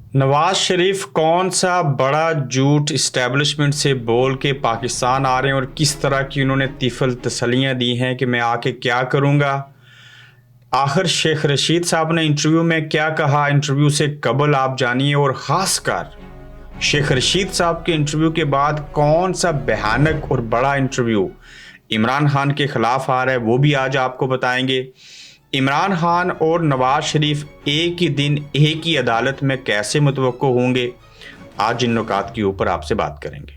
नवाज शरीफ कौन सा बड़ा झूठ इस्टेब्लिशमेंट से बोल के पाकिस्तान आ रहे हैं और किस तरह की उन्होंने तिफल तसलियां दी हैं कि मैं आके क्या करूंगा। आखिर शेख रशीद साहब ने इंटरव्यू में क्या कहा, इंटरव्यू से कबल आप जानिए। और खासकर शेख रशीद साहब के इंटरव्यू के बाद कौन सा भयानक और बड़ा इंटरव्यू इमरान खान के खिलाफ आ रहा है वो भी आज आपको बताएंगे। इमरान खान और नवाज शरीफ एक ही दिन एक ही अदालत में कैसे मुतवक्को होंगे, आज इन नुकात के ऊपर आपसे बात करेंगे।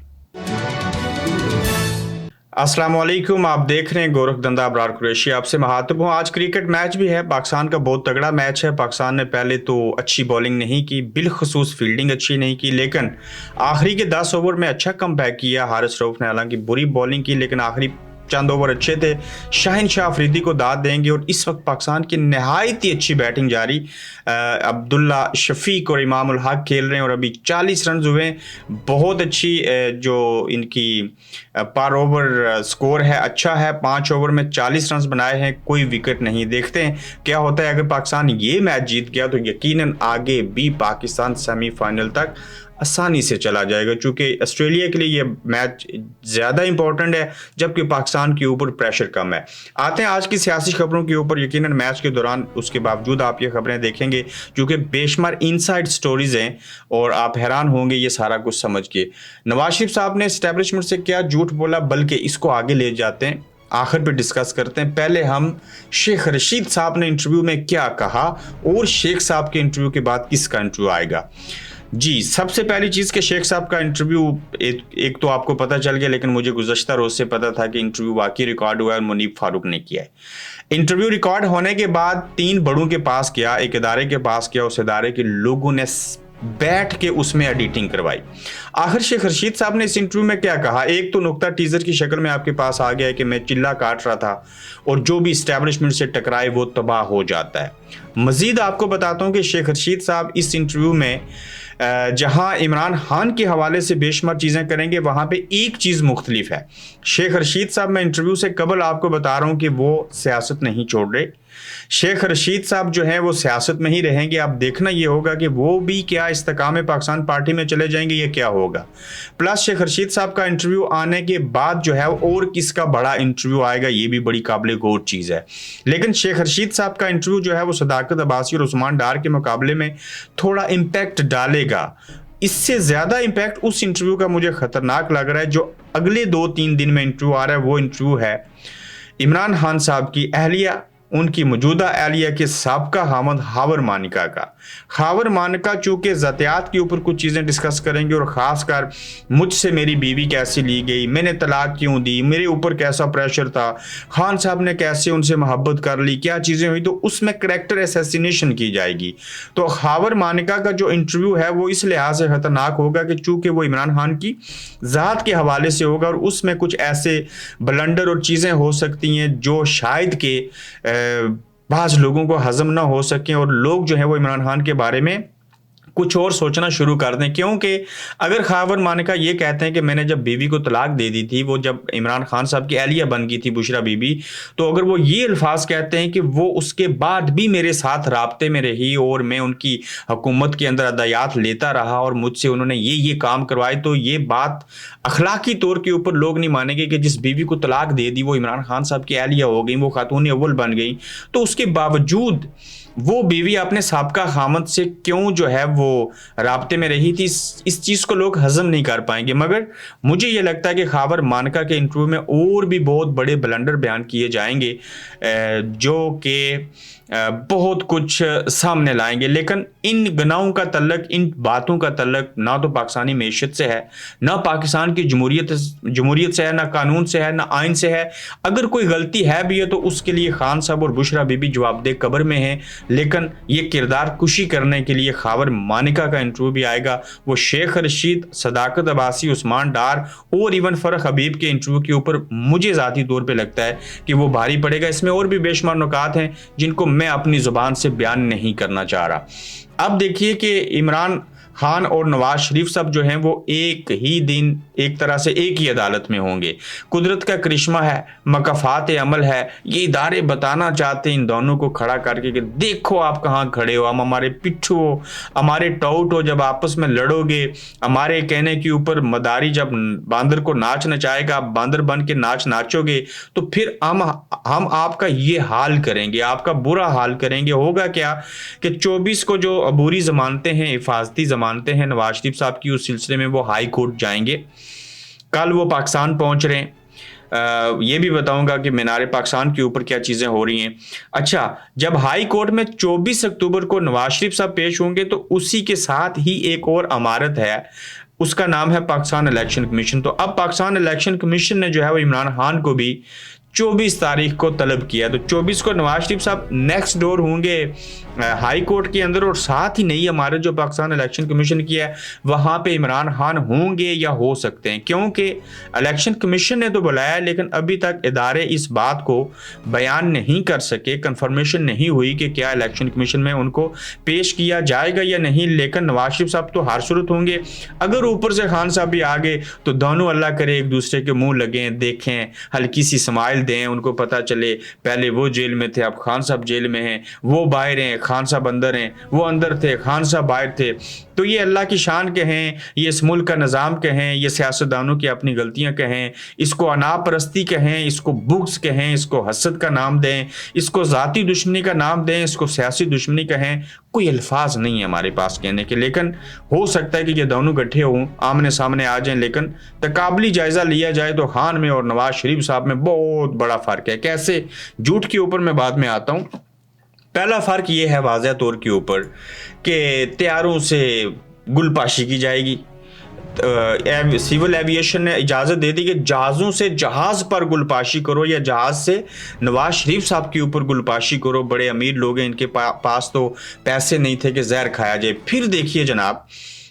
अस्सलाम वालेकुम, आप देख रहे हैं गोरखधंधा अबरार कुरैशी, आपसे महातब हूँ। आज क्रिकेट मैच भी है, पाकिस्तान का बहुत तगड़ा मैच है। पाकिस्तान ने पहले तो अच्छी बॉलिंग नहीं की, बिलखसूस फील्डिंग अच्छी नहीं की, लेकिन आखिरी के 10 ओवर में अच्छा कमबैक किया। हारिस रऊफ ने हालांकि बुरी बॉलिंग की, लेकिन आखिरी चंद ओवर अच्छे थे। शाहिन शाह अफरीदी को दाद देंगे। और इस वक्त पाकिस्तान की नहायत ही अच्छी बैटिंग जारी, अब्दुल्ला शफीक और इमामुल हक खेल रहे हैं और अभी 40 रन हुए। बहुत अच्छी जो इनकी पर ओवर स्कोर है अच्छा है, 5 ओवर में 40 रन बनाए हैं, कोई विकेट नहीं। देखते हैं क्या होता है। अगर पाकिस्तान ये मैच जीत गया तो यकीनन आगे भी पाकिस्तान सेमीफाइनल तक आसानी से चला जाएगा, क्योंकि ऑस्ट्रेलिया के लिए ये मैच ज़्यादा इंपॉर्टेंट है जबकि पाकिस्तान के ऊपर प्रेशर कम है। आते हैं आज की सियासी खबरों के ऊपर। यकीनन मैच के दौरान उसके बावजूद आप ये खबरें देखेंगे क्योंकि बेशुमार इनसाइड स्टोरीज हैं और आप हैरान होंगे ये सारा कुछ समझ के। नवाज शरीफ साहब ने एस्टेब्लिशमेंट से क्या झूठ बोला, बल्कि इसको आगे ले जाते हैं, आखिर पे डिस्कस करते हैं। पहले हम शेख रशीद साहब ने इंटरव्यू में क्या कहा और शेख साहब के इंटरव्यू के बाद किसका इंटरव्यू आएगा। जी, सबसे पहली चीज़ कि शेख साहब का इंटरव्यू एक तो आपको पता चल गया, लेकिन मुझे गुज़श्ता रोज़ से पता था कि इंटरव्यू वाकई रिकॉर्ड हुआ है और मुनीब फारूक ने किया है। इंटरव्यू रिकॉर्ड होने के बाद 3 बड़ों के पास गया, एक इदारे के पास गया, उस इदारे के लोगों ने बैठ के उसमें एडिटिंग करवाई। आखिर शेख रशीद साहब ने इस इंटरव्यू में क्या कहा, एक तो नुक्ता टीजर की शक्ल में आपके पास आ गया है कि मैं चिल्ला काट रहा था और जो भी इस्टेब्लिशमेंट से टकराए वो तबाह हो जाता है। मजीद आपको बताता हूं कि शेख रशीद साहब इस इंटरव्यू में जहां इमरान खान के हवाले से बेशुमार चीज़ें करेंगे, वहां पे एक चीज़ मुख्तलिफ है। शेख रशीद साहब, मैं इंटरव्यू से कबल आपको बता रहा हूं कि वो सियासत नहीं छोड़ रहे। शेख रशीद साहब जो हैं वो सियासत में ही रहेंगे। अब देखना ये होगा कि वो भी क्या इस्तेकाम पाकिस्तान पार्टी में चले जाएंगे, ये क्या होगा। प्लस शेख रशीद साहब का इंटरव्यू आने के बाद जो है और किसका बड़ा इंटरव्यू आएगा, ये भी बड़ी काबिल गौर चीज़ है। लेकिन शेख रशीद साहब का इंटरव्यू जो है वो सदाकत अब्बासी और उस्मान डार के मुकाबले में थोड़ा इम्पैक्ट डालेगा। इससे ज़्यादा इम्पैक्ट उस इंटरव्यू का मुझे खतरनाक लग रहा है जो अगले 2-3 दिन में इंटरव्यू आ रहा है। वो इंटरव्यू है इमरान खान साहब की अहलिया, उनकी मौजूदा एहलिया के साबका हामद हावर मानिका का। हावर मानिका चूँकि ज़ातियात के ऊपर कुछ चीज़ें डिस्कस करेंगे और ख़ासकर मुझसे मेरी बीवी कैसे ली गई, मैंने तलाक क्यों दी, मेरे ऊपर कैसा प्रेशर था, खान साहब ने कैसे उनसे मोहब्बत कर ली, क्या चीज़ें हुई, तो उसमें करैक्टर असैसिनेशन की जाएगी। तो हावर मानिका का जो इंटरव्यू है वो इस लिहाज से ख़तरनाक होगा कि चूँकि वो इमरान खान की ज़ात के हवाले से होगा और उसमें कुछ ऐसे ब्लंडर और चीज़ें हो सकती हैं जो शायद के बाज़ लोगों को हजम ना हो सकें और लोग जो है वो इमरान खान के बारे में कुछ और सोचना शुरू कर दें। क्योंकि अगर खावर मानिका ये कहते हैं कि मैंने जब बीवी को तलाक दे दी थी, वो जब इमरान खान साहब की एहलिया बन गई थी बुशरा बीबी, तो अगर वो ये अल्फाज कहते हैं कि वो उसके बाद भी मेरे साथ राब्ते में रही और मैं उनकी हुकूमत के अंदर अदायात लेता रहा और मुझसे उन्होंने ये काम करवाए, तो ये बात अखलाकी तौर के ऊपर लोग नहीं मानेंगे कि जिस बीवी को तलाक दे दी वो इमरान खान साहब की एहलिया हो गई, वो खातून अव्वल बन गई, तो उसके बावजूद वो बीवी अपने साबका खामद से क्यों जो है वो राब्ते में रही थी, इस चीज़ को लोग हजम नहीं कर पाएंगे। मगर मुझे ये लगता है कि खावर मानका के इंटरव्यू में और भी बहुत बड़े ब्लंडर बयान किए जाएंगे जो कि बहुत कुछ सामने लाएंगे। लेकिन इन गनाहों का तल्लक, इन बातों का तल्लक ना तो पाकिस्तानी मैशत से है, ना पाकिस्तान की जमहूरियत से है, ना कानून से है, ना आइन से है। अगर कोई गलती है भी है तो उसके लिए खान साहब और बुशरा बीबी जवाबदेह कब्र में हैं। लेकिन ये किरदार कुशी करने के लिए खावर मानिका का इंटरव्यू भी आएगा। वो शेख रशीद, सदाकत अब्बासी, उस्मान डार और इवन फरख हबीब के इंटरव्यू के ऊपर मुझे ज़ाती तौर पे लगता है कि वो भारी पड़ेगा। इसमें और भी बेशुमार नुकात हैं जिनको मैं अपनी ज़ुबान से बयान नहीं करना चाह रहा। अब देखिए कि इमरान खान और नवाज शरीफ साहब जो हैं वो एक ही दिन एक तरह से एक ही अदालत में होंगे। कुदरत का करिश्मा है, मकाफात अमल है, ये इदारे बताना चाहते हैं इन दोनों को खड़ा करके कि देखो आप कहाँ खड़े हो, हम हमारे पिट्ठू हो, हमारे टाउट हो, जब आपस में लड़ोगे हमारे कहने के ऊपर मदारी जब बांदर को नाच नचाएगा, आप बांदर बन के नाच नाचोगे तो फिर हम आपका ये हाल करेंगे, आपका बुरा हाल करेंगे। होगा क्या कि 24 को जो अबूरी जमानतें हैं, हिफाजती जमानतें हैं नवाज शरीफ साहब की, उस सिलसिले में वो हाई कोर्ट जाएंगे। कल वो पाकिस्तान पहुंच रहे हैं। ये भी बताऊंगा कि मीनार पाकिस्तान के ऊपर क्या चीजें हो रही हैं। अच्छा, जब हाई कोर्ट में 24 अक्टूबर को नवाज शरीफ साहब पेश होंगे तो उसी के साथ ही एक और अमारत है, उसका नाम है पाकिस्तान इलेक्शन कमीशन। तो अब पाकिस्तान इलेक्शन कमीशन ने जो है वो इमरान खान को भी 24 तारीख को तलब किया। तो 24 को नवाज शरीफ साहब नेक्स्ट डोर होंगे हाई कोर्ट के अंदर, और साथ ही नहीं हमारे जो पाकिस्तान इलेक्शन कमीशन की है वहां पे इमरान खान होंगे या हो सकते हैं, क्योंकि इलेक्शन कमीशन ने तो बुलाया लेकिन अभी तक इदारे इस बात को बयान नहीं कर सके, कंफर्मेशन नहीं हुई कि क्या इलेक्शन कमीशन में उनको पेश किया जाएगा या नहीं। लेकिन नवाज शरीफ साहब तो हर सूरत होंगे। अगर ऊपर से खान साहब भी आ गए तो दोनों अल्लाह करे एक दूसरे के मुंह लगें, देखें, हल्की सी स्माइल दें, उनको पता चले पहले वो जेल में थे अब खान साहब जेल में हैं, वो बाहर हैं खान साहब अंदर हैं, वो अंदर थे खान साहब बाहर थे। तो ये अल्लाह की शान कहें, ये इस मुल्क का निज़ाम कहें, ये सियासतदानों की अपनी गलतियां कहें, इसको अनापरस्ती कहें, इसको बुग्स कहें, इसको हसद का नाम दें, इसको ज़ाती दुश्मनी का नाम दें, इसको सियासी दुश्मनी कहें, कोई अल्फाज नहीं है हमारे पास कहने के। लेकिन हो सकता है कि ये दोनों इकट्ठे हों, आमने सामने आ जाएं, लेकिन तकाबली जायज़ा लिया जाए तो खान में और नवाज शरीफ साहब में बहुत बड़ा फ़र्क है। कैसे? झूठ के ऊपर मैं बाद में आता हूँ। पहला फ़र्क ये है वाज़ह तौर के ऊपर कि तैयारों से गुलपाशी की जाएगी। सिविल एविएशन ने इजाज़त दे दी कि जहाज़ों से जहाज़ पर गुलपाशी करो या जहाज़ से नवाज शरीफ साहब के ऊपर गुलपाशी करो। बड़े अमीर लोग हैं, इनके पास तो पैसे नहीं थे कि जहर खाया जाए। फिर देखिए जनाब,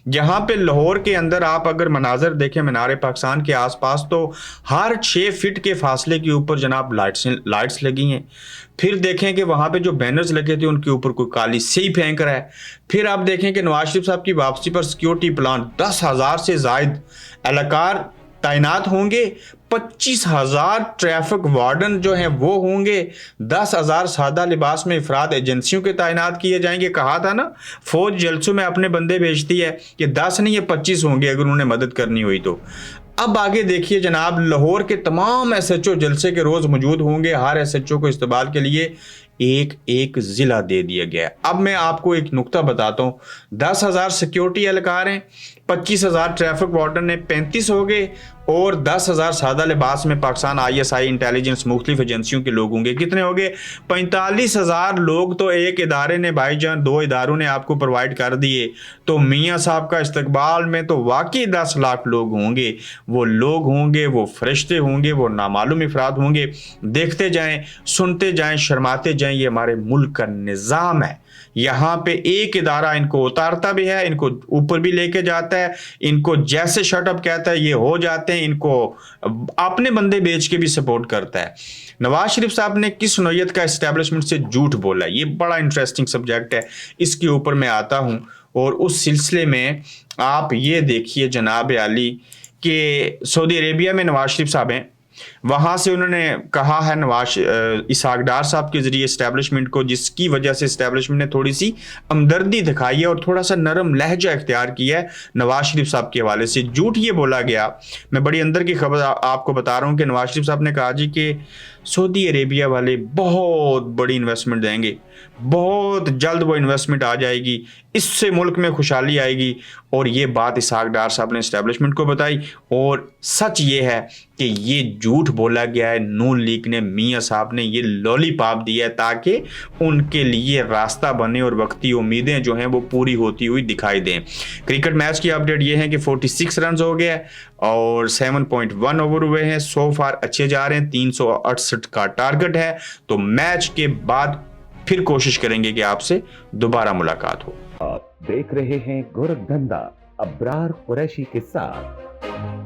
यहाँ पे लाहौर के अंदर आप अगर मनाजर देखें मीनार पाकिस्तान के आसपास तो हर 6 फीट के फासले के ऊपर जनाब लाइट्स लगी हैं। फिर देखें कि वहाँ पे जो बैनर्स लगे थे उनके ऊपर कोई काली स्याही फेंक रहा है। फिर आप देखें कि नवाज शरीफ साहब की वापसी पर सिक्योरिटी प्लान 10,000 से जायद एहलकार तैनात होंगे, 25,000 ट्रैफिक वार्डन जो हैं वो होंगे, 10,000 सादा लिबास में अफराद एजेंसियों के तैनात किए जाएंगे। कहा था ना फौज जलसों में अपने बंदे भेजती है, ये 10 नहीं ये 25 होंगे अगर उन्हें मदद करनी हुई तो। अब आगे देखिए जनाब, लाहौर के तमाम SHO जलसे के रोज मौजूद होंगे। हर SHO को इस्तेमाल के लिए एक एक जिला दे दिया गया है। अब मैं आपको एक नुक्ता बताता हूँ, 10,000 सिक्योरिटी एहलकार हैं, 25,000 ट्रैफिक वार्डन हैं, 35 हो गए, और 10,000 सादा लिबास में पाकिस्तान ISI इंटेलिजेंस मुख्तलिफ एजेंसियों के लोग होंगे। कितने हो गए? 45,000 लोग तो एक इदारे ने भाईजान, 2 इदारों ने आपको प्रोवाइड कर दिए। तो मियाँ साहब का इस्तकबाल में तो वाकई 10 लाख लोग होंगे। वो लोग होंगे, वो फरिश्ते होंगे, वो नामालूम अफराद होंगे। देखते जाएं, सुनते जाएं, शर्माते जाएं, ये हमारे मुल्क का निज़ाम है। यहाँ पे एक इदारा इनको उतारता भी है, इनको ऊपर भी लेके जाता है, इनको जैसे शटअप कहता है ये हो जाते हैं, इनको अपने बंदे बेच के भी सपोर्ट करता है। नवाज शरीफ साहब ने किस नौयत का एस्टेब्लिशमेंट से झूठ बोला, ये बड़ा इंटरेस्टिंग सब्जेक्ट है, इसके ऊपर मैं आता हूँ। और उस सिलसिले में आप ये देखिए जनाब आली कि सऊदी अरेबिया में नवाज शरीफ साहब हैं, वहाँ से उन्होंने कहा है नवाज इसहाक डार साहब के ज़रिए इस्टेब्लिशमेंट को, जिसकी वजह से इस्टेब्लिशमेंट ने थोड़ी सी हमदर्दी दिखाई है और थोड़ा सा नरम लहजा इख्तियार किया है नवाज शरीफ साहब के हवाले से। झूठ ये बोला गया, मैं बड़ी अंदर की खबर आपको बता रहा हूँ कि नवाज शरीफ साहब ने कहा जी कि सऊदी अरेबिया वाले बहुत बड़ी इन्वेस्टमेंट देंगे, बहुत जल्द वो इन्वेस्टमेंट आ जाएगी, इससे मुल्क में खुशहाली आएगी। और ये बात इसहाक डार साहब ने इस्टेब्लिशमेंट को बताई। और सच ये है कि ये झूठ बोला गया है। नून लीग ने, मियाँ साहब ने ये लॉलीपॉप दिया है ताकि उनके लिए रास्ता बने और वक्ती उम्मीदें जो हैं वो पूरी होती हुई दिखाई दें। क्रिकेट मैच की अपडेट ये है कि 46 रन हो गया और 7.1 ओवर हुए हैं। सो फार अच्छे जा रहे हैं, 368 का टारगेट है। तो मैच के बाद फिर कोशिश करेंगे कि आपसे दोबारा मुलाकात हो। आप देख रहे हैं गोरखधंधा अब्रार कुरैशी के साथ।